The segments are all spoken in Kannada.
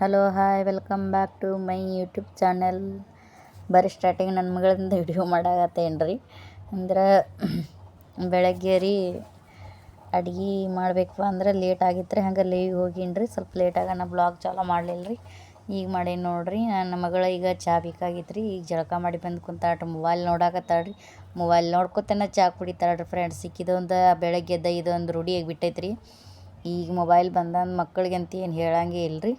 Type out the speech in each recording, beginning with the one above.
Hello hi welcome back to my YouTube channel. ಬರೀ ಸ್ಟಾರ್ಟಿಂಗ್ ನನ್ನ ಮಗಳಿಂದ ವಿಡಿಯೋ ಮಾಡಾಕತ್ತೇನು ರೀ. ಅಂದ್ರೆ ಬೆಳಗ್ಗೆ ರೀ ಅಡ್ಗೆ ಮಾಡಬೇಕು ಅಂದ್ರೆ ಲೇಟ್ ಆಗಿತ್ತು ರೀ. ಹಂಗೆ ಲೀವಿಗೆ ಹೋಗೀನಿ ರೀ. ಸ್ವಲ್ಪ ಲೇಟಾಗಿ ನಾ ಬ್ಲಾಗ್ ಚಾಲೂ ಮಾಡಲಿಲ್ಲ ರೀ. ಈಗ ಮಾಡೀನಿ ನೋಡಿರಿ. ನನ್ನ ಮಗಳ ಈಗ ಚಹಾ ಬೇಕಾಗಿತ್ತು ರೀ. ಈಗ ಜಳಕ ಮಾಡಿ ಬಂದು ಕುಂತಾಳ್ರಿ. ಮೊಬೈಲ್ ನೋಡಾಕತ್ತಾಳ ರೀ. ಮೊಬೈಲ್ ನೋಡ್ಕೊತನ ಚಹಾ ಕುಡಿತಾಳ್ರಿ ಫ್ರೆಂಡ್ಸ್. ಇದೊಂದು ಬೆಳಗ್ಗೆ ಎದ್ದ ಇದೊಂದು ರೂಢಿಯಾಗಿ ಬಿಟ್ಟೈತೆ ರೀ. ಈಗ ಮೊಬೈಲ್ ಬಂದಂದು ಮಕ್ಕಳಿಗಂತ ಏನು ಹೇಳಂಗೆ ಇಲ್ಲ ರೀ.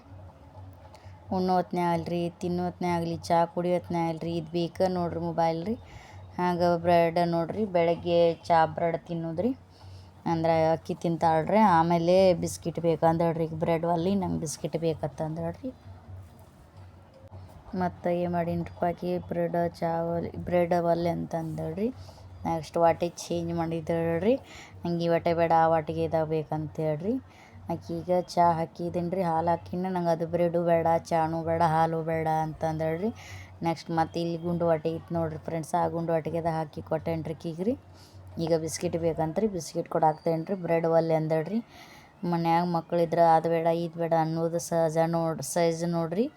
ಉಣ್ಣು ಹೊತ್ನ್ಯಾಗ ಆಗಲಿ ತಿನ್ನೋ ಹೊತ್ನ್ಯಾಗ ಆಗಲಿ ಚಹಾ ಕುಡಿಯೋ ಹೊತ್ನ್ಯಾಗ ಆಗಲಿ ಇದು ಬೇಕು ನೋಡಿರಿ ಮೊಬೈಲ್ ರೀ. ಹಾಗೆ ಬ್ರೆಡ್ ನೋಡಿರಿ, ಬೆಳಗ್ಗೆ ಚಹಾ ಬ್ರೆಡ್ ತಿನ್ನೋದು ರೀ. ಅಂದ್ರೆ ಅಕ್ಕಿ ತಿಂತಾಳ್ರಿ. ಆಮೇಲೆ ಬಿಸ್ಕಿಟ್ ಬೇಕಂದಳ್ರಿ. ಈಗ ಬ್ರೆಡ್ ಒಲ್ಲಿ ನಂಗೆ ಬಿಸ್ಕಿಟ್ ಬೇಕಂತಂದಳ್ರಿ. ಮತ್ತು ಏನು ಮಾಡೀನಿರಪ್ಪ ಆಕಿ ಬ್ರೆಡ್ ಒಲ್ಲೆ ಅಂತಂದಳ್ರಿ. Next ವಾಟೆ change ಮಾಡಿದಳ್ರಿ. ನಂಗೆ ಈ ವಾಟೆ ಬೇಡ ಆ ವಾಟಿಗೆ ಇದಾಗ ಬೇಕಂತೇಳ್ರಿ. ಆಕಿಗೆ ಚಹಾ ಹಾಕಿದ್ದೀನಿ ರೀ. ಹಾಲು ಹಾಕಿನ ನಂಗೆ ಅದು ಬ್ರೆಡ್ಡು ಬೇಡ, ಚಾನೂ ಬೇಡ, ಹಾಲು ಬೇಡ ಅಂತಂದಳ್ರಿ. ನೆಕ್ಸ್ಟ್ ಮತ್ತು ಇಲ್ಲಿ ಗುಂಡು ವಾಟೆ ಇತ್ತು ನೋಡಿರಿ ಫ್ರೆಂಡ್ಸ್. ಆ ಗುಂಡು ವಾಟಿಗೆದ ಹಾಕಿ ಕೊಟ್ಟೇನಿ ರೀ ಆಕಿಗೆ. ಈಗ ಬಿಸ್ಕಿಟ್ ಬೇಕಂತ್ರಿ. ಬಿಸ್ಕಿಟ್ ಕೊಡಾಕ್ತೇನೆ ರೀ. ಬ್ರೆಡ್ ಒಲ್ಲೆ ಅಂದಳ್ರಿ. ಮನ್ಯಾಗ ಮಕ್ಕಳಿದ್ರೆ ಅದು ಬೇಡ ಇದು ಬೇಡ ಅನ್ನೋದು ಸಹಜ ನೋಡಿರಿ.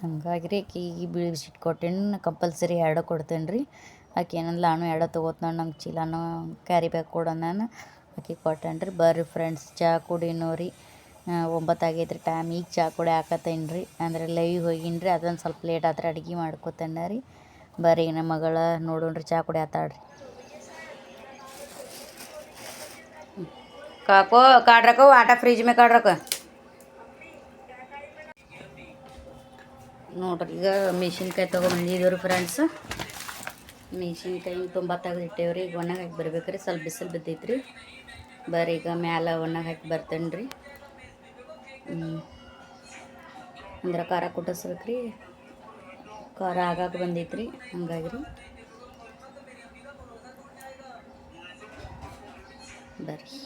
ಹಂಗಾಗಿ ರೀ ಆಕಿಗೆ ಬಿಸ್ಕಿಟ್ ಕೊಟ್ಟೇನಿ. ಕಂಪಲ್ಸರಿ ಎರಡು ಕೊಡ್ತೇನೆ ರೀ. ಆಕೆ ಏನಂದ್ಲ ನಾನು ಎರಡು ತೊಗೋತೀನಿ, ನಂಗೆ ಚೀಲನೂ ಕ್ಯಾರಿ ಬ್ಯಾಗ್ ಕೊಡು ನಾನು. ಆಕೆ ಕೊಟ್ಟೇನಿ ರೀ. ಬರ್ರಿ ಫ್ರೆಂಡ್ಸ್ ಚಹಾ ಕುಡಿನೋ ರೀ. 9 ಆಗೈತೆ ರೀ ಟೈಮ್. ಈಗ ಚಹಾ ಕುಡಿ ಹಾಕತ್ತೇನೆ ರೀ. ಅಂದರೆ ಲೈವಿಗೆ ಹೋಗೀನಿ ರೀ. ಅದೊಂದು ಸ್ವಲ್ಪ ಲೇಟ್ ಆದ್ರೆ ಅಡುಗೆ ಮಾಡ್ಕೊತೇನೆ ರೀ. ಬರ್ರಿ ನಮ್ಮ ಮಗಳ ನೋಡೋಣ್ರಿ ಚಹಾ ಕುಡಿ ಆತಾಳ್ರಿ. ಕಾಕೋ काट रखो आटा फ्रिज में काट रखो. ನೋಡ್ರಿ ಈಗ ಮೆಣಸಿನ್ಕಾಯಿ ತೊಗೊಂಬಂದಿದ್ದೀವಿ ಫ್ರೆಂಡ್ಸ್. ಮೆಣಸಿನ್ಕಾಯಿ 90 ತೆಗೆದಿಟ್ಟೇವ್ರಿ. ಈಗ ಒಣಗಿ ಹಾಕಿ ಬರ್ಬೇಕ್ರಿ. ಸ್ವಲ್ಪ ಬಿಸಿಲು ಬಿದ್ದೈತ್ರಿ. ಬರ್ರಿ ಈಗ ಮ್ಯಾಲೆ ಒಣಗಿ ಹಾಕಿ ಬರ್ತೇನೆ ರೀ. ಅಂದ್ರೆ ಖಾರ ಕುಟ್ಟಿಸ್ಬೇಕ್ರಿ. ಖಾರ ಆಗಾಕ ಬಂದೈತ್ರಿ. ಹಂಗಾಗಿ ರೀ ಬರ್ರಿ.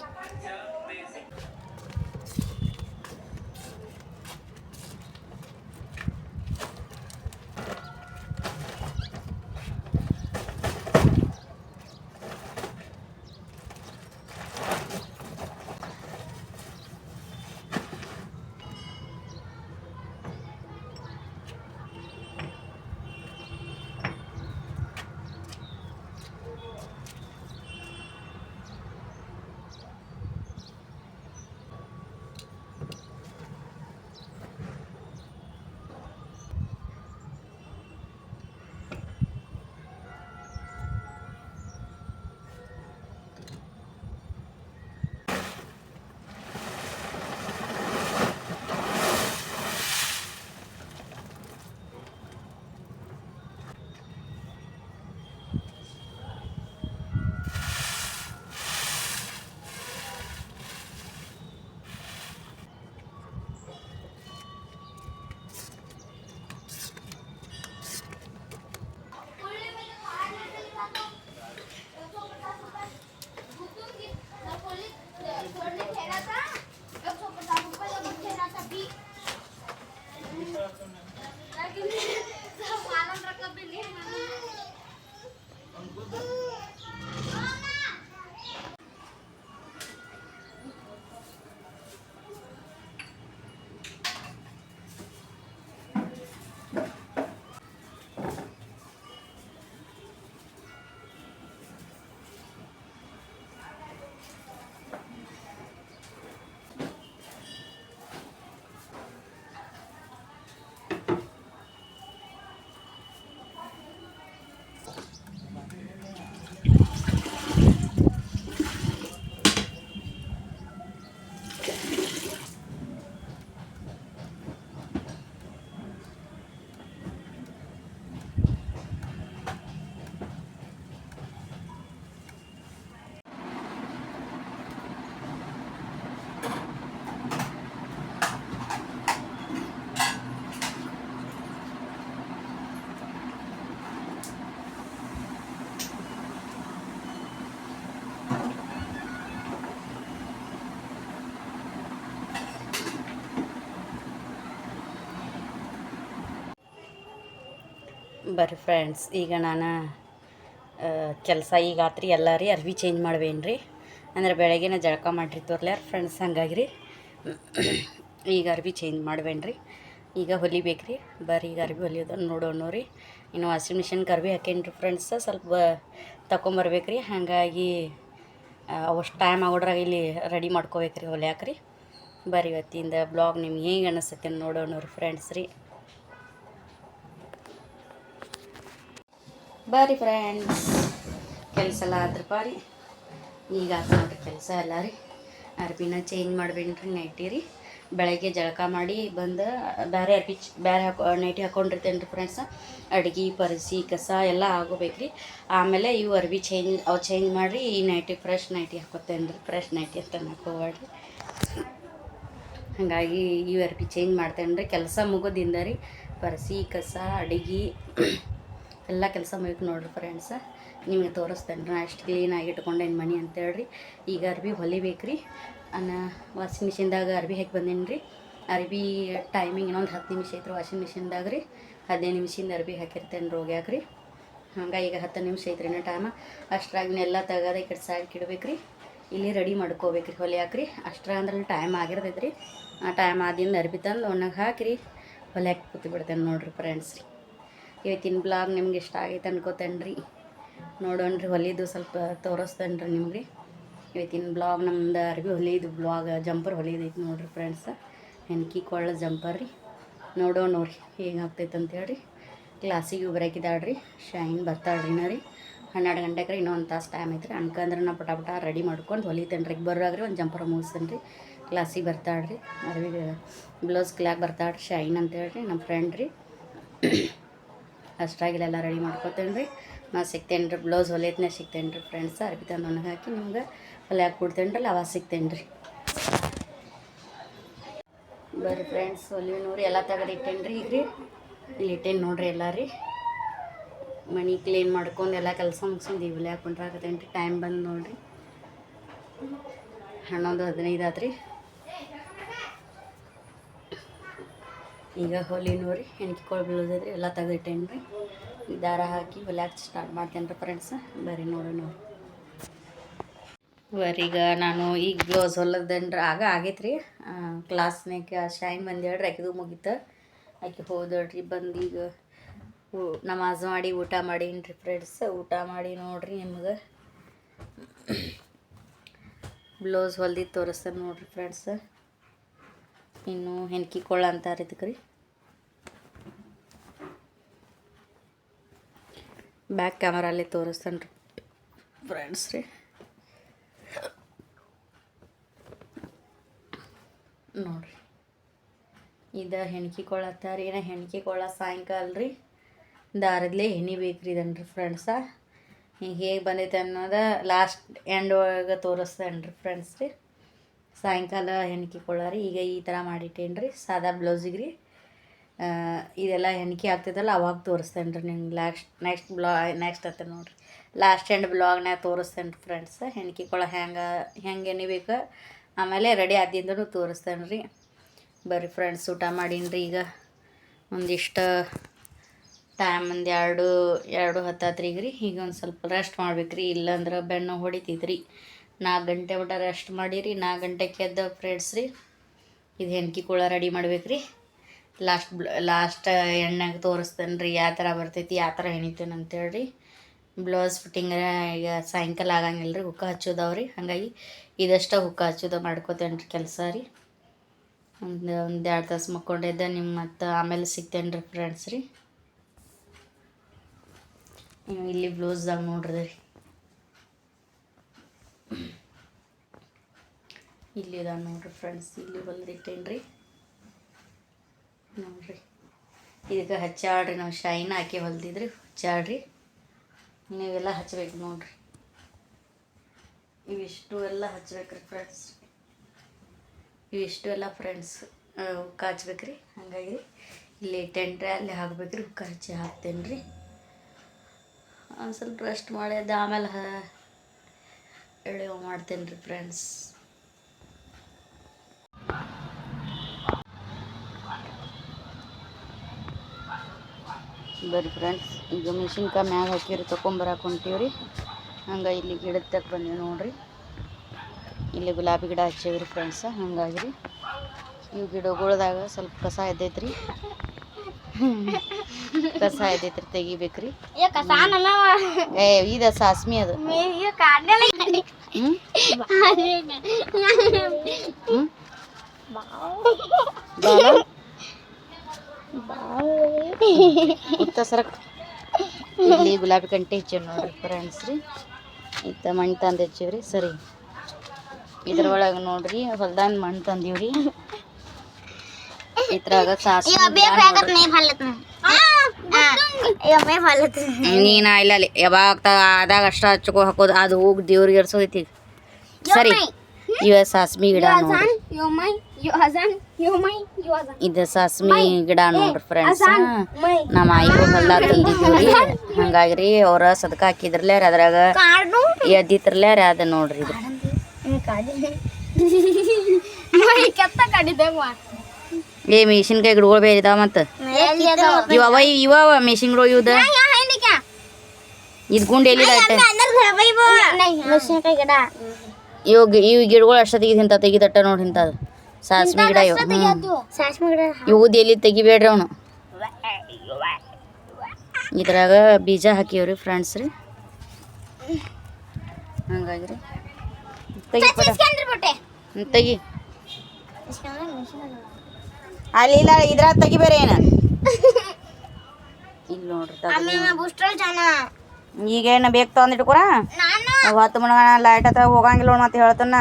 ಬರ್ರಿ ಫ್ರೆಂಡ್ಸ್ ಈಗ ನಾನು ಕೆಲಸ ಈಗ ಆತ್ರಿ. ಎಲ್ಲ ರೀ ಅರ್ವಿ ಚೇಂಜ್ ಮಾಡ್ಬೇನು ರೀ. ಅಂದ್ರೆ ಬೆಳಗ್ಗೆನೇ ಜಳಕ ಮಾಡಿರಿ ತೋರ್ಲ್ಯಾರ ಫ್ರೆಂಡ್ಸ್. ಹಂಗಾಗಿ ರೀ ಈಗ ಅರ್ಬಿ ಚೇಂಜ್ ಮಾಡ್ಬೇನ್ರಿ. ಈಗ ಹೊಲಿಬೇಕ್ರಿ. ಬರ್ರಿ ಈಗ ಅರ್ಬಿ ಹೊಲಿಯೋದನ್ನು ನೋಡೋಣ ರೀ. ಇನ್ನು ವಾಷಿಂಗ್ ಮಿಷಿನ್ಗೆ ಅರ್ಬಿ ಹಾಕೇನ್ರಿ ಫ್ರೆಂಡ್ಸ್. ಸ್ವಲ್ಪ ತಗೊಂಬರ್ಬೇಕ್ರಿ. ಹಾಗಾಗಿ ಅವಷ್ಟು ಟೈಮ್ ಆಗೋದ್ರಾಗ ಇಲ್ಲಿ ರೆಡಿ ಮಾಡ್ಕೋಬೇಕ್ರಿ ಹೊಲಿಯಾಕ್ರಿ. ಬರ್ರಿ ಇವತ್ತಿಂದ ಬ್ಲಾಗ್ ನಿಮ್ಗೆ ಹೇಗೆ ಅನ್ನಿಸ್ತೈತೆ ನೋಡೋಣ ರೀ ಫ್ರೆಂಡ್ಸ್ ರೀ. ಬರ್ರಿ ಫ್ರೆಂಡ್ಸ್, ಕೆಲಸ ಎಲ್ಲ ಆದ್ರಪ್ಪ ರೀ. ಈಗ ಆತು ನೋಡ್ರಿ ಕೆಲಸ ಎಲ್ಲ ರೀ. ಅರ್ಬಿನ ಚೇಂಜ್ ಮಾಡ್ಬೇನ್ರಿ, ನೈಟಿ ರೀ. ಬೆಳಗ್ಗೆ ಜಳಕ ಮಾಡಿ ಬಂದು ಬೇರೆ ಅರ್ಬಿ ನೈಟಿ ಹಾಕ್ಕೊಂಡಿರ್ತೇನೆ ರೀ ಫ್ರೆಂಡ್ಸ. ಅಡ್ಗೆ ಪರಿಸಿ ಕಸ ಎಲ್ಲ ಆಗೋಬೇಕ್ರಿ. ಆಮೇಲೆ ಇವು ಅರ್ಬಿ ಚೇಂಜ್ ಮಾಡಿರಿ. ಈ ನೈಟಿ ಫ್ರೆಶ್ ನೈಟಿ ಹಾಕೋತೇನೆ ರೀ. ಫ್ರೆಶ್ ನೈಟಿ ಅಂತ ಹಾಕೋಬೇಡ್ರಿ. ಹಾಗಾಗಿ ಇವು ಅರ್ಬಿ ಚೇಂಜ್ ಮಾಡ್ತೇನೆ ರೀ. ಕೆಲಸ ಮುಗೋದಿಂದ ರೀ. ಪರಿಸಿ ಕಸ ಅಡುಗೆ ಎಲ್ಲ ಕೆಲಸ ಮುಗಿತು ನೋಡ್ರಿ ಫ್ರೆಂಡ್ಸ. ನಿಮಗೆ ತೋರಿಸ್ತೇನೆ ರೀ. ನಾ ಎಷ್ಟು ಕ್ಲೀನಾಗಿ ಇಟ್ಕೊಂಡೇನು ಮನೆ ಅಂತೇಳ್ರಿ. ಈಗ ಅರ್ಬಿ ಹೊಲಿಬೇಕ್ರಿ. ವಾಷಿಂಗ್ ಮಿಷಿನ್ದಾಗ ಅರ್ಬಿ ಹಾಕಿ ಬಂದೇನಿ ರೀ. ಅರ್ಬಿ ಟೈಮಿಂಗ್ ಇನ್ನೊಂದು 10 ನಿಮಿಷ ಐತ್ರಿ ವಾಷಿಂಗ್ ಮಿಷಿನ್ದಾಗ ರೀ. 15 ನಿಮಿಷದಿಂದ ಅರ್ಬಿ ಹಾಕಿರ್ತೇನೆ ರೀ ಹೋಗ್ಯಾಕ್ರಿ. ಹಂಗೆ ಈಗ 10 ನಿಮಿಷ ಐತ್ರಿ ಇನ್ನೂ ಟೈಮ. ಅಷ್ಟ್ರಾಗಿನೆಲ್ಲ ತೆಗೆದು ಈ ಕಡೆ ಸೈಡ್ಗೆ ಇಡ್ಬೇಕ್ರಿ. ಇಲ್ಲಿ ರೆಡಿ ಮಾಡ್ಕೋಬೇಕ್ರಿ ಹೊಲಿಯಾಕ್ರಿ. ಅಷ್ಟ್ರಾಗ ಅಂದ್ರೆ ಟೈಮ್ ಆಗಿರ್ತೈತೆ ರೀ. ಆ ಟೈಮ್ ಆದಿಂದ ಅರ್ಬಿ ತಂದು ಒಣಗಿ ಹಾಕಿರಿ ಹೊಲಿಯಾಕೆ ಕೂತು ಬಿಡ್ತೇನೆ ನೋಡ್ರಿ ಫ್ರೆಂಡ್ಸ್ ರೀ. ಇವತ್ತಿನ ಬ್ಲಾಗ್ ನಿಮ್ಗೆ ಇಷ್ಟ ಆಗೈತೆ ಅನ್ಕೋತೇನೆ ರೀ. ನೋಡೋಣ ರೀ, ಹೊಲಿದು ಸ್ವಲ್ಪ ತೋರಿಸ್ತೇನೆ ರೀ ನಿಮ್ಗೆ. ಇವತ್ತಿನ ಬ್ಲಾಗ್ ನಮ್ದು ಅರ್ಬಿ ಹೊಲಿದು ಬ್ಲಾಗ್ ಜಂಪರ್ ಹೊಲಿದೈತಿ ನೋಡ್ರಿ ಫ್ರೆಂಡ್ಸ. ಹೆಣ್ಕಿ ಕೊಳ್ಳ ಜಂಪರ್ ರೀ. ನೋಡೋಣ ನೋಡ್ರಿ ಹೇಗೆ ಆಗ್ತೈತೆ ಅಂತೇಳ್ರಿ. ಕ್ಲಾಸಿಗೆ ಬರೋಕಿದ್ದಾಳ್ರಿ. ಶೈನ್ ಬರ್ತಾಳ್ರಿ ರೀ. 12 ಗಂಟೆಗೆ ರೀ. ಇನ್ನೊಂದು ತಾಸು ಟೈಮ್ ಐತ್ರಿ. ಅನ್ಕಂದ್ರೆ ನಾ ಪಟ ರೆಡಿ ಮಾಡ್ಕೊಂಡು ಹೊಲಿತೇನೆ ರೀ. ಬರೋಗ್ರಿ ಒಂದು ಜಂಪರ್ ಮುಗಿಸ್ತೇನೆ ರೀ. ಕ್ಲಾಸಿಗೆ ಬರ್ತಾಳ್ರಿ. ಅರ್ಬಿಗೆ ಬ್ಲೌಸ್ ಕ್ಲಾಕ್ ಬರ್ತಾಳ್ರಿ ಶೈನ್ ಅಂತೇಳ್ರಿ ನಮ್ಮ ಫ್ರೆಂಡ್ ರೀ. ಅಷ್ಟಾಗಿಲ್ಲೆಲ್ಲ ರೆಡಿ ಮಾಡ್ಕೊತೇನೆ ರೀ. ನಾ ಸಿಗ್ತೇನೆ ರೀ. ಬ್ಲೌಸ್ ಹೊಲಿಯತ್ನೇ ಸಿಗ್ತೇನೆ ರೀ ಫ್ರೆಂಡ್ಸ್. ಅರ್ಬಿ ತಂದು ಒಣಗಿ ಹಾಕಿ ನಿಮ್ಗೆ ಹೊಲಿಯಾಕೆ ಕೊಡ್ತೇನೆ ರೀ. ಅವಾಗ ಸಿಗ್ತೇನೆ ರೀ. ಬರ್ರಿ ಫ್ರೆಂಡ್ಸ್, ಹೊಲಿವಿ ನೋಡ್ರಿ. ಎಲ್ಲ ತೆಗೆದು ಇಟ್ಟೇನಿ ರೀ. ಈಗ ರೀ ಇಲ್ಲಿ ಇಟ್ಟೇನಿ ನೋಡ್ರಿ ಎಲ್ಲ ರೀ. ಮನೆ ಕ್ಲೀನ್ ಮಾಡ್ಕೊಂಡು ಎಲ್ಲ ಕೆಲಸ ಮುಗಿಸ್ಕೊಂಡು ಈಗ ಹೊಲಿಯಾಕೆ ಕುಂಡ್ರಾಕತ್ತೇನೆ ರೀ. ಟೈಮ್ ಬಂದು ನೋಡಿರಿ 11:15 ಆತ್ರಿ. ಈಗ ಹೊಲಿ ನೋಡ್ರಿ. ಹೆಣ್ಕಿಕೊಳ್ಳ ಬ್ಲೌಸ್ ಐತ್ರಿ. ಎಲ್ಲ ತೆಗೆದಿಟ್ಟೇನಿ ರೀ. ದಾರ ಹಾಕಿ ಹೊಲಿಯಾಕೆ ಸ್ಟಾರ್ಟ್ ಮಾಡ್ತೇನೆ ರೀ ಫ್ರೆಂಡ್ಸ. ಬರ್ರಿ ನೋಡೋಣ. ಈಗ ನಾನು ಈಗ ಬ್ಲೌಸ್ ಹೊಲದೇನ್ರಿ. ಆಗೈತೆ ರೀ. ಕ್ಲಾಸ್ನಾಗ ಶೈನ್ ಬಂದು ಹೇಳ್ರಿ. ಆಕಿದು ಮುಗೀತು. ಆಕೆ ಹೋದಳ್ರಿ. ಬಂದು ಈಗ ನಮಾಜ್ ಮಾಡಿ ಊಟ ಮಾಡೀನಿ ರೀ ಫ್ರೆಂಡ್ಸ್. ಊಟ ಮಾಡಿ ನೋಡ್ರಿ ನಿಮ್ಗೆ ಬ್ಲೌಸ್ ಹೊಲ್ದಿದ್ದು ತೋರಿಸ್ತೇನೆ ನೋಡ್ರಿ ಫ್ರೆಂಡ್ಸ್. ಇನ್ನು ಹೆಣ್ಕಿ ಕೊಳ್ಳ ಅಂತಾರೆ ಇದಕ್ಕೆ ರೀ. ಬ್ಯಾಕ್ ಕ್ಯಾಮರಲ್ಲಿ ತೋರಿಸ್ತೇನೆ ರೀ ಫ್ರೆಂಡ್ಸ್ ರೀ. ನೋಡ್ರಿ ಇದು ಹೆಣ್ಕಿ ಕೊಳ್ಳತ್ತಾರ. ಏನೋ ಹೆಣ್ಕಿ ಕೊಳ್ಳ ಸಾಯಂಕಾಲ ರೀ. ದಾರದಲ್ಲೇ ಎಣ್ಣೆ ಬೇಕ್ರಿ ಇದನ್ರಿ ಫ್ರೆಂಡ್ಸ. ಈಗ ಹೇಗೆ ಬಂದೈತೆ ಅನ್ನೋದು ಲಾಸ್ಟ್ ಎಂಡ್ ಒಳಗೆ ತೋರಿಸ್ತೇನೆ ರೀ ಫ್ರೆಂಡ್ಸ್ ರೀ. ಸಾಯಂಕಾಲ ಹೆಣ್ಕಿ ಕೊಳ್ಳ ರೀ. ಈಗ ಈ ಥರ ಮಾಡಿಟ್ಟೇನಿ ರೀ ಸಾದಾ ಬ್ಲೌಸಿಗೆ ರೀ. ಇದೆಲ್ಲ ಹೆಣ್ಕಿ ಆಗ್ತೈತಲ್ಲ ಅವಾಗ ತೋರಿಸ್ತೇನೆ ರೀ ನಿಮ್ಗೆ. ನೆಕ್ಸ್ಟ್ ಅಂತ ನೋಡಿರಿ ಲಾಸ್ಟ್ ಎಂಡ್ ಬ್ಲಾಗ್ನಾಗ ತೋರಿಸ್ತೇನೆ ರೀ ಫ್ರೆಂಡ್ಸ್. ಹೆಣ್ಕಿ ಕೊಳ್ಳ ಹೆಂಗೆ ಎಣಿಬೇಕು ಆಮೇಲೆ ರೆಡಿ ಆದಿಂದನೂ ತೋರಿಸ್ತೇನೆ ರೀ. ಬರ್ರಿ ಫ್ರೆಂಡ್ಸ್, ಊಟ ಮಾಡೀನಿ ರೀ. ಈಗ ಒಂದಿಷ್ಟು ಟೈಮ್ ಒಂದು 2:10 ಈಗ ರೀ. ಈಗ ಒಂದು ಸ್ವಲ್ಪ ರೆಸ್ಟ್ ಮಾಡ್ಬೇಕು ರೀ. ಇಲ್ಲಾಂದ್ರೆ ಬೆನ್ನು ಹೊಡಿತೈತ್ರಿ. 4 ಗಂಟೆ ಮಟ ರೆಸ್ಟ್ ಮಾಡಿರಿ. 4 ಗಂಟೆಗೆ ಎದ್ದು ಫ್ರೆಂಡ್ಸ್ ರೀ ಇದು ಹೆಣ್ಕಿ ಕೂಡ ರೆಡಿ ಮಾಡ್ಬೇಕು ರೀ. ಲಾಸ್ಟ್ ಎಣ್ಣೆಗೆ ತೋರಿಸ್ತೇನೆ ರೀ ಯಾವ ಥರ ಬರ್ತೈತಿ, ಯಾವ ಥರ ಹೆಣಿತೇನೆ ಅಂತೇಳಿ. ಬ್ಲೌಸ್ ಫಿಟ್ಟಿಂಗ್ ಈಗ ಸಾಯಂಕಾಲ ಆಗಂಗಿಲ್ಲ ರೀ. ಹುಕ್ಕ ಹಚ್ಚೋದವ್ರಿ. ಹಾಗಾಗಿ ಇದಷ್ಟು ಹುಕ್ಕ ಹಚ್ಚೋದು ಮಾಡ್ಕೋತೇನೆ ರೀ ಕೆಲಸ ರೀ. ಒಂದು 2 ತಾಸು ಮಕ್ಕೊಂಡಿದ್ದೆ. ನಿಮ್ಮ ಮತ್ತು ಆಮೇಲೆ ಸಿಗ್ತೇನೆ ರೀ ಫ್ರೆಂಡ್ಸ್ ರೀ. ಇಲ್ಲಿ ಬ್ಲೌಸ್ದಾಗ ನೋಡ್ರಿ ರೀ. ಇಲ್ಲಿದ ನೋಡ್ರಿ ಫ್ರೆಂಡ್ಸ್. ಇಲ್ಲಿ ಹೊಲ್ದಿಟ್ಟೇನಿ ರೀ. ನೋಡ್ರಿ ಇದಕ್ಕೆ ಹಚ್ಚಾಡ್ರಿ. ನಾವು ಶೈನ್ ಹಾಕಿ ಹೊಲ್ದಿದ್ರಿ. ಹಚ್ಚಾಡ್ರಿ. ನೀವೆಲ್ಲ ಹಚ್ಬೇಕು ನೋಡ್ರಿ. ಇವಿಷ್ಟು ಎಲ್ಲ ಹಚ್ಬೇಕ್ರಿ ಫ್ರೆಂಡ್ಸ್. ಇವಿಷ್ಟು ಎಲ್ಲ ಫ್ರೆಂಡ್ಸ್ ಹುಕ್ಕ ಹಚ್ಬೇಕ್ರಿ. ಹಾಗಾಗಿ ಇಲ್ಲಿ ಇಟ್ಟೇನ್ರಿ. ಅಲ್ಲಿ ಹಾಕ್ಬೇಕ್ರಿ. ಹುಕ್ಕ ಹಚ್ಚಿ ಹಾಕ್ತೇನೆ ರೀ. ಒಂದು ಸ್ವಲ್ಪ ರೆಸ್ಟ್ ಮಾಡಿದ್ದೆ ಆಮೇಲೆ ಎಳೆವು ಮಾಡ್ತೇನೆ ರೀ ಫ್ರೆಂಡ್ಸ್. ಬರ್ರಿ ಫ್ರೆಂಡ್ಸ್, ಈಗ ಮೆಣಸಿನ್ಕಾಯಿ ಮ್ಯಾಗ ಹಾಕಿರಿ ತೊಗೊಂಬರಕ್ಕೆ ಹೊಂಟೀವಿ ರೀ. ಹಂಗೆ ಇಲ್ಲಿ ಗಿಡದ ತಕ್ಕ ಬಂದೀವಿ ನೋಡ್ರಿ. ಇಲ್ಲಿ ಗುಲಾಬಿ ಗಿಡ ಹಚ್ಚೇವ್ರಿ ಫ್ರೆಂಡ್ಸ. ಹಂಗಾಗಿ ರೀ ಇವು ಗಿಡಗಳ್ದಾಗ ಸ್ವಲ್ಪ ಕಸ ಎದ್ದೈತ್ರಿ. ಕಸ ಎದ್ದೈತ್ರಿ, ತೆಗಿಬೇಕ್ರಿ. ಏ ಇದು ಸಾಸ್ಮಿ ಅದು. ಉತ್ತ ಸರಕ್ ಇಲ್ಲಿ ಗುಲಾಬಿ ಕಂಟಿ ಹೆಚ್ಚಿವ್ ನೋಡ್ರಿ ಫ್ರೆಂಡ್ಸ್ ರೀ. ಇತ್ತ ಮಣ್ಣು ತಂದು ಹೆಚ್ಚಿವ್ರಿ. ಸರಿ, ಇದ್ರೊಳಗೆ ನೋಡ್ರಿ ಹೊಲ್ದಾನ ಮಣ್ಣು ತಂದೀವ್ರಿ. ಇದ್ರಾಗ ಸಾಸ್ಮಿ ನೀನ ಇಲ್ಲ ಅಲ್ಲಿ ಯಾವಾಗ ಆದಾಗ ಅಷ್ಟ ಹಚ್ಕೊ ಹಾಕೋದು, ಅದು ಹೋಗಿ ದೇವ್ರಿಗೆ ಎರ್ಸೋದೈತಿ. ಸರಿ, ಇವ ಸಾಸ್ಮಿ ಗಿಡ ನೋಡ್ರಿ. ಇದು ಸಾಸ್ಮಿ ಗಿಡ ನೋಡ್ರಿ ಫ್ರೆಂಡ್ಸ್. ನಮ್ಮ ಆಯಿಗೂ ಹೊಲ್ದಾಗ ತಂದಿದ್ದೀವ್ರಿ. ಹಂಗಾಗ್ರಿ ಅವ್ರ ಸದಕ ಹಾಕಿದ್ರಲ್ಲ ರೀ, ಅದ್ರಾಗ ಎದ್ದಿತ್ರಲ್ಲ ರೀ, ಅದ ನೋಡ್ರಿ. ಇದು ಏ ಮೆಣಸಿನ್ಕಾಯಿ ಗಿಡಗಳು ಬೇರೆ ಇದಾವ. ಮತ್ತು ಇವ ಮೆಣಸಿನ್ಗಳು ಇವ್ದ ಇದು ಗುಂಡು ಎಲ್ಲಿದ ಇವು ಗಿಡಗಳು ಅಷ್ಟೊತ್ತಿಗೆ ಇಂಥ ತೆಗಿದಟ್ಟ ನೋಡ್ರಿ. ಇಂಥದ್ದು ಸಾಸ್ಮಿ ಗಿಡ ಇವು. ಇವು ಎಲ್ಲಿ ತೆಗಿಬೇಡ್ರಿ ಅವನು. ಇದ್ರಾಗ ಬೀಜ ಹಾಕಿವ್ರಿ ಫ್ರೆಂಡ್ಸ್ ರೀ. ಹಂಗಾಗ್ರಿ ತೆಗಿ ಅಲ್ಲಿ ಇಲ್ಲ, ಇದ್ರಾಗ ತೆಗಿಬೇರೆ ಏನು ಇಲ್ಲಿ ನೋಡ್ರಿ. ಈಗೇನು ಬೇಕು ತಂದಿಟ್ಕೊರ. 10 ಮಣಗಣ ಲೈಟ್ ಹತ್ರ ಹೋಗಂಗಿಲ್ಲ ನೋಡಿ. ಮತ್ತೆ ಹೇಳ್ತಾನ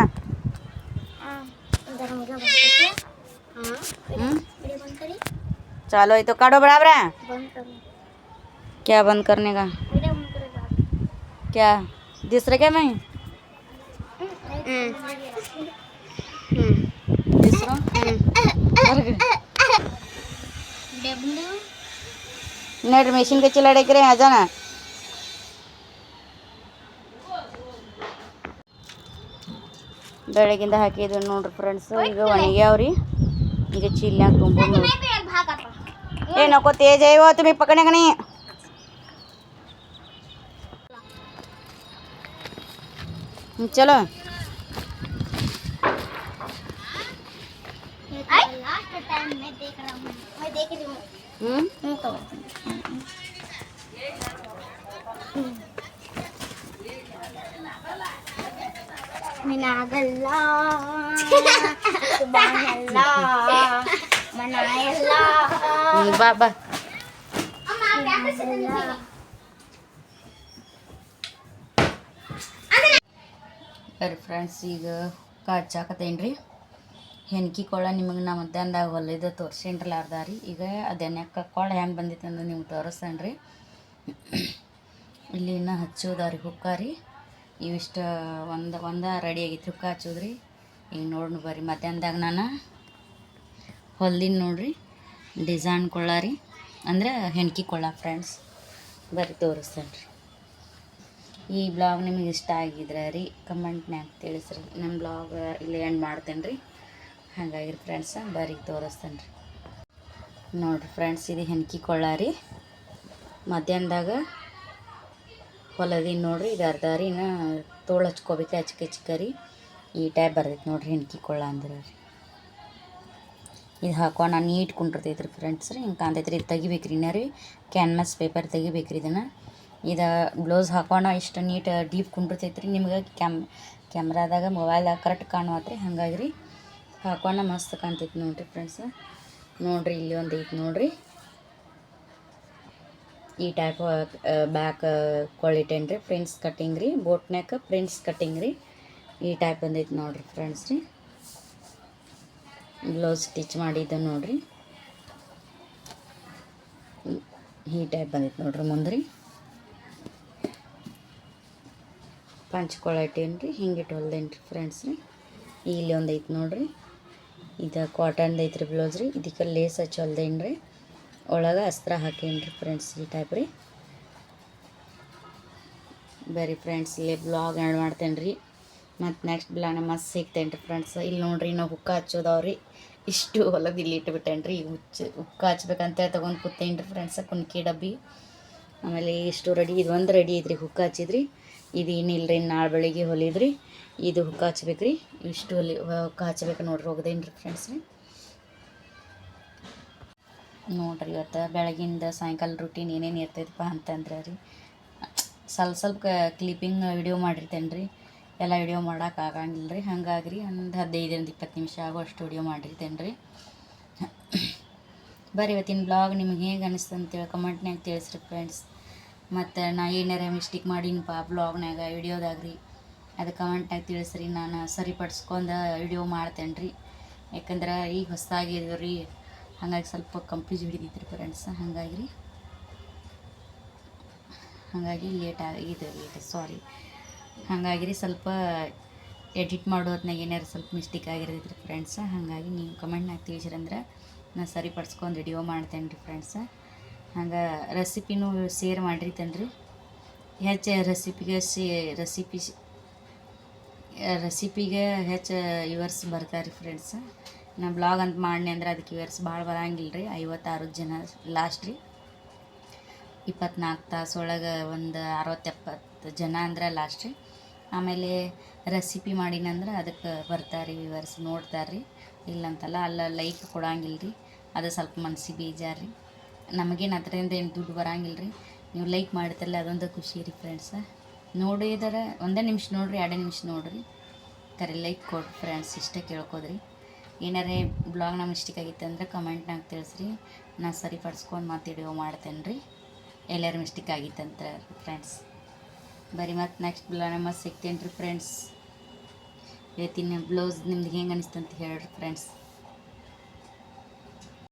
चालो तो काटो बराबर है। क्या बंद करने का? क्या दूसरा क्या मैं दूसरा नेट मशीन के चला करे आ जाना। ಬೆಳಗಿಂದ ಹಾಕಿದ್ವಿ ನೋಡ್ರಿ ಫ್ರೆಂಡ್ಸ್. ಈಗ ಒಣಗ್ಯಾವ್ರಿ. ಈಗ ಚೀಲ್ನ್ಯಾಗ ತುಂಬೋದು. ए नको तेज है वो, तुम्हें पकड़ने का नहीं। चलो मिनागल्ला सुबहानल्लाह मनायल्लाह बाबा ಬರ್ರಿ ಫ್ರೆಂಡ್ಸ್. ಈಗ ಹಚ್ಚಾಕತ್ತೇನ್ರಿ. ಹೆಣ್ಕಿ ಕೊಳ್ಳ ನಿಮಗೆ ನಾ ಮಧ್ಯಾಹ್ನದಾಗ ಹೊಲಿದ ತೋರಿಸೇನ್ರಲ್ಲ ಅರ್ಧ ರೀ. ಈಗ ಅದನ್ನಕ್ಕೆ ಕೊಳ್ಳ ಹೆಂಗೆ ಬಂದಿತ್ತು ಅಂದ್ರೆ ನಿಮ್ಗೆ ತೋರಿಸ್ತೇನೆ ರೀ. ಇಲ್ಲಿ ಇನ್ನೂ ಹಚ್ಚೋದಾರಿ ಹುಕ್ಕ ರೀ. ಇವಿಷ್ಟು ಒಂದು ರೆಡಿ ಆಗೈತಿ ಹುಕ್ಕ ಹಚ್ಚೋದ್ರಿ. ಈಗ ನೋಡಿ ಬರ್ರಿ ಮಧ್ಯಾಹ್ನದಾಗ ನಾನು ಹೊಲ್ದಿನ ನೋಡ್ರಿ ಡಿಸೈನ್ ಕೊಳ್ಳ ರೀ, ಅಂದ್ರೆ ಹೆಣ್ಕಿ ಕೊಳ್ಳ ಫ್ರೆಂಡ್ಸ್. ಬರ್ರಿ ತೋರಿಸ್ತೇನೆ ರೀ. ಈ ಬ್ಲಾಗ್ ನಿಮಗೆ ಇಷ್ಟ ಆಗಿದ್ರೆ ರೀ ಕಮೆಂಟ್ನ್ಯಾಗ ತಿಳಿಸ್ರಿ. ನಮ್ಮ ಬ್ಲಾಗ್ ಇಲ್ಲಿ ಎಂಡ್ ಮಾಡ್ತೇನೆ ರೀ. ಹಾಗಾಗಿ ಫ್ರೆಂಡ್ಸ ಬರ್ರಿ ತೋರಿಸ್ತೇನೆ ರೀ. ನೋಡಿರಿ ಫ್ರೆಂಡ್ಸ್, ಇದು ಹೆಣ್ಕಿ ಕೊಳ್ಳ ರೀ. ಮಧ್ಯಾಹ್ನದಾಗ ಹೊಲದಿನ ನೋಡ್ರಿ. ಇದು ಅರ್ಧ ರೀ. ಇನ್ನು ತೋಳು ಹಚ್ಕೋಬೇಕು ಚಿಕ್ಕ ರೀ. ಈ ಟೈಪ್ ಬರ್ತೈತೆ ನೋಡ್ರಿ ಹೆಣ್ಕಿ ಕೊಳ್ಳ ಅಂದ್ರೆ ರೀ. ಇದು ಹಾಕೊಂಡು ನೀಟ್ ಕುಂಟಿರ್ತೈತೆ ರೀ ಫ್ರೆಂಡ್ಸ್ ರೀ. ಹಿಂಗೆ ಕಾಣ್ತೈತೆ ರೀ. ಇದು ತೆಗಿಬೇಕು ರೀ. ಇನ್ನೂ ರೀ ಕ್ಯಾನ್ವಾಸ್ ಪೇಪರ್ ತೆಗಿಬೇಕು ರೀ. ಇದನ್ನು ಇದು ಬ್ಲೌಸ್ ಹಾಕೋಣ ಇಷ್ಟು ನೀಟ್ ಡೀಪ್ ಕುಂಟಿರ್ತೈತೆ ರೀ. ನಿಮ್ಗೆ ಕ್ಯಾಮ್ರಾದಾಗ ಮೊಬೈಲ್ದಾಗ ಕರೆಕ್ಟ್ ಕಾಣುವತ್ತು ರೀ. ಹಾಗಾಗಿ ರೀ ಹಾಕೋಣ ಮಸ್ತ್ ಕಾಣ್ತೈತೆ ನೋಡಿರಿ ಫ್ರೆಂಡ್ಸ್. ನೋಡಿರಿ ಇಲ್ಲಿ ಒಂದು ಐತೆ ನೋಡಿರಿ. ಈ ಟೈಪ್ ಬ್ಯಾಕ್ ಕೊಳ್ಳಿಟ್ಟೇನು ರೀ ಫ್ರೆಂಡ್ಸ್ ಕಟ್ಟಿಂಗ್ ರೀ. ಬೋಟ್ನ್ಯಾಕ ಫ್ರೆಂಡ್ಸ್ ಕಟ್ಟಿಂಗ್ ರೀ. ಈ ಟೈಪ್ ಬಂದೈತೆ ನೋಡಿರಿ ಫ್ರೆಂಡ್ಸ್ ರೀ. ಬ್ಲೌಸ್ ಸ್ಟಿಚ್ ಮಾಡಿದ್ದ ನೋಡಿರಿ. ಈ ಟೈಪ್ ಬಂದೈತೆ ನೋಡಿರಿ ಮುಂದೆ ರೀ. ಪಂಚ್ಕೊಳ ಇಟ್ಟೇನು ರೀ. ಹಿಂಗೆ ಇಟ್ಟು ಹೊಲ್ದೇನು ರೀ ಫ್ರೆಂಡ್ಸ್ ರೀ. ಇಲ್ಲಿ ಒಂದು ಐತೆ ನೋಡಿರಿ. ಇದು ಕಾಟನ್ದು ಐತ್ರಿ ಬ್ಲೌಸ್ ರೀ. ಇದಕ್ಕೆ ಲೇಸ್ ಹಚ್ಚಿ ಹೊಲ್ದೇನು ರೀ. ಒಳಗೆ ಅಸ್ತ್ರ ಹಾಕೇನು ರೀ ಫ್ರೆಂಡ್ಸ್. ಈ ಟೈಪ್ ರೀ. ಬರೀ ಫ್ರೆಂಡ್ಸ್ ಇಲ್ಲಿ ಬ್ಲಾಗ್ ಎಂಡ್ ಮಾಡ್ತೇನೆ ರೀ. ಮತ್ತು ನೆಕ್ಸ್ಟ್ ಬ್ಲಾಗ್ನ ಮಸ್ತ್ ಸಿಗ್ತೇನೆ ರೀ ಫ್ರೆಂಡ್ಸ್. ಇಲ್ಲಿ ನೋಡಿರಿ ನಾವು ಹುಕ್ಕ ಹಚ್ಚೋದವ್ರಿ. ಇಷ್ಟು ಹೊಲದ ಇಲ್ಲಿ ಇಟ್ಟುಬಿಟ್ಟೇನೆ ರೀ. ಈಗ ಹುಕ್ಕ ಹಚ್ಬೇಕಂತೇಳಿ ತೊಗೊಂಡು ಕೂತೇನೆ ರೀ ಫ್ರೆಂಡ್ಸ. ಕುಣ್ಕಿ ಡಬ್ಬಿ ಆಮೇಲೆ ಇಷ್ಟು ರೆಡಿ. ಇದು ಒಂದು ರೆಡಿ ಐತ್ರಿ ಹುಕ್ಕ ಹಚ್ಚಿದ್ರಿ. ಇದು ಏನಿಲ್ಲ ರೀ. ನಾಳೆ ಬೆಳಿಗ್ಗೆ ಹೊಲಿದ್ರಿ. ಇದು ಹುಕ್ಕ ಹಚ್ಬೇಕು ರೀ. ಇಷ್ಟು ಹುಕ್ಕ ಹಚ್ಬೇಕು ನೋಡ್ರಿ. ಹೋಗ್ದೇನು ರೀ ಫ್ರೆಂಡ್ಸ್ ರೀ. ನೋಡ್ರಿ ಇವತ್ತು ಬೆಳಗಿಂದ ಸಾಯಂಕಾಲ ರೂಟೀನ್ ಏನೇನು ಇರ್ತೈತಪ್ಪ ಅಂತಂದ್ರೆ ರೀ ಸ್ವಲ್ಪ ಕ್ಲಿಪ್ಪಿಂಗ್ ವಿಡಿಯೋ ಮಾಡಿರ್ತೇನೆ ರೀ. ಎಲ್ಲ ವಿಡಿಯೋ ಮಾಡೋಕೆ ಆಗಂಗಿಲ್ಲ ರೀ. ಹಾಗಾಗಿ ರೀ ಒಂದು 15-20 ನಿಮಿಷ ಆಗೋಷ್ಟು ವಿಡಿಯೋ ಮಾಡಿರ್ತೇನೆ ರೀ. ಬರ್ರಿ ಇವತ್ತಿನ ಬ್ಲಾಗ್ ನಿಮ್ಗೆ ಹೇಗೆ ಅನಿಸ್ತು ಅಂತೇಳಿ ಕಮೆಂಟ್ನಾಗ ತಿಳಿಸ್ರಿ ಫ್ರೆಂಡ್ಸ್. ಮತ್ತು ನಾ ಏನಾರ ಮಿಸ್ಟೇಕ್ ಮಾಡೀನಿಪ್ಪ ಬ್ಲಾಗ್ನಾಗ ವಿಡಿಯೋದಾಗ ರೀ, ಅದು ಕಮೆಂಟ್ನಾಗ ತಿಳಿಸ್ರಿ. ನಾನು ಸರಿಪಡಿಸ್ಕೊಂಡು ವಿಡಿಯೋ ಮಾಡ್ತೇನೆ ರೀ. ಯಾಕಂದ್ರೆ ಈಗ ಹೊಸದಾಗಿದ್ದೀವಿ ರೀ, ಹಾಗಾಗಿ ಸ್ವಲ್ಪ ಕನ್ಫ್ಯೂಸ್ ಹಿಡಿದಿತ್ತು ಫ್ರೆಂಡ್ಸ್. ಹಾಗಾಗಿ ಲೇಟ್ ಸಾರಿ. ಹಾಗಾಗಿ ರೀ ಸ್ವಲ್ಪ ಎಡಿಟ್ ಮಾಡೋ ಹೊತ್ನಾಗ ಏನಾರು ಸ್ವಲ್ಪ ಮಿಸ್ಟೇಕ್ ಆಗಿರ್ತೈತ್ರಿ ಫ್ರೆಂಡ್ಸ. ಹಾಗಾಗಿ ನೀವು ಕಮೆಂಟ್ನಾಗ ತಿಳಿಸಿರಂದ್ರೆ ನಾನು ಸರಿಪಡಿಸ್ಕೊಂಡು ವಿಡಿಯೋ ಮಾಡ್ತೇನೆ ರೀ ಫ್ರೆಂಡ್ಸ. ಹಂಗೆ ರೆಸಿಪಿನೂ ಶೇರ್ ಮಾಡಿರ್ತೇನೆ ರೀ. ಹೆಚ್ಚು ರೆಸಿಪಿಗೆ ಹೆಚ್ಚು ವ್ಯೂವರ್ಸ್ ಬರ್ತಾರೆ ರೀ ಫ್ರೆಂಡ್ಸ. ನಾ ಬ್ಲಾಗ್ ಅಂತ ಮಾಡಿ ಅಂದ್ರೆ ಅದಕ್ಕೆ ವ್ಯೂವರ್ಸ್ ಭಾಳ ಬರೋಂಗಿಲ್ಲ ರೀ. 56 ಜನ ಲಾಸ್ಟ್ ರೀ. 24 ತಾಸು ಒಳಗೆ ಒಂದು 60-70 ಜನ ಅಂದ್ರೆ ಲಾಸ್ಟ್ ರೀ. ಆಮೇಲೆ ರೆಸಿಪಿ ಮಾಡಿನಂದ್ರೆ ಅದಕ್ಕೆ ಬರ್ತಾರೆ ರೀ ವ್ಯೂವರ್ಸ್, ನೋಡ್ತಾರೆ ರೀ. ಇಲ್ಲಂತಲ್ಲ, ಅಲ್ಲ ಲೈಕ್ ಕೊಡಂಗಿಲ್ಲ ರೀ. ಅದು ಸ್ವಲ್ಪ ಮನ್ಸಿಗೆ ಬೇಜಾರು ರೀ. ನಮಗೇನು ಅದರಿಂದ ಏನು ದುಡ್ಡು ಬರೋಂಗಿಲ್ಲ ರೀ. ನೀವು ಲೈಕ್ ಮಾಡ್ತಿರಲ್ಲ ಅದೊಂದು ಖುಷಿ ರೀ ಫ್ರೆಂಡ್ಸ. ನೋಡಿದರೆ 1 ನಿಮಿಷ ನೋಡಿರಿ, 2 ನಿಮಿಷ ನೋಡಿರಿ, ಕರೆ ಲೈಕ್ ಕೊಡ್ರಿ ಫ್ರೆಂಡ್ಸ್. ಇಷ್ಟೇ ಕೇಳ್ಕೋದ್ರಿ. ಏನಾರೇ ಬ್ಲಾಗ್ನ ಮಿಸ್ಟೇಕ್ ಆಗಿತ್ತು ಅಂದ್ರೆ ಕಮೆಂಟ್ನಾಗ ತಿಳಿಸ್ರಿ. ನಾನು ಸರಿಪಡಿಸ್ಕೊಂಡು ಮತ್ತೆ ವಿಡಿಯೋ ಮಾಡ್ತೇನೆ ರೀ. ಎಲ್ಲರೂ ಮಿಸ್ಟೇಕ್ ಆಗಿತ್ತಂತ ಫ್ರೆಂಡ್ಸ್. ಬರೀ ಮತ್ತು ನೆಕ್ಸ್ಟ್ ಬ್ಲಾಗ್ ಮತ್ತೆ ಸಿಗ್ತೇನೆ ರೀ ಫ್ರೆಂಡ್ಸ್. ಇವತ್ತಿನ ಬ್ಲೌಸ್ ನಿಮ್ದು ಹೆಂಗೆ ಅನಿಸ್ತು ಅಂತ ಹೇಳ್ರಿ ಫ್ರೆಂಡ್ಸ್.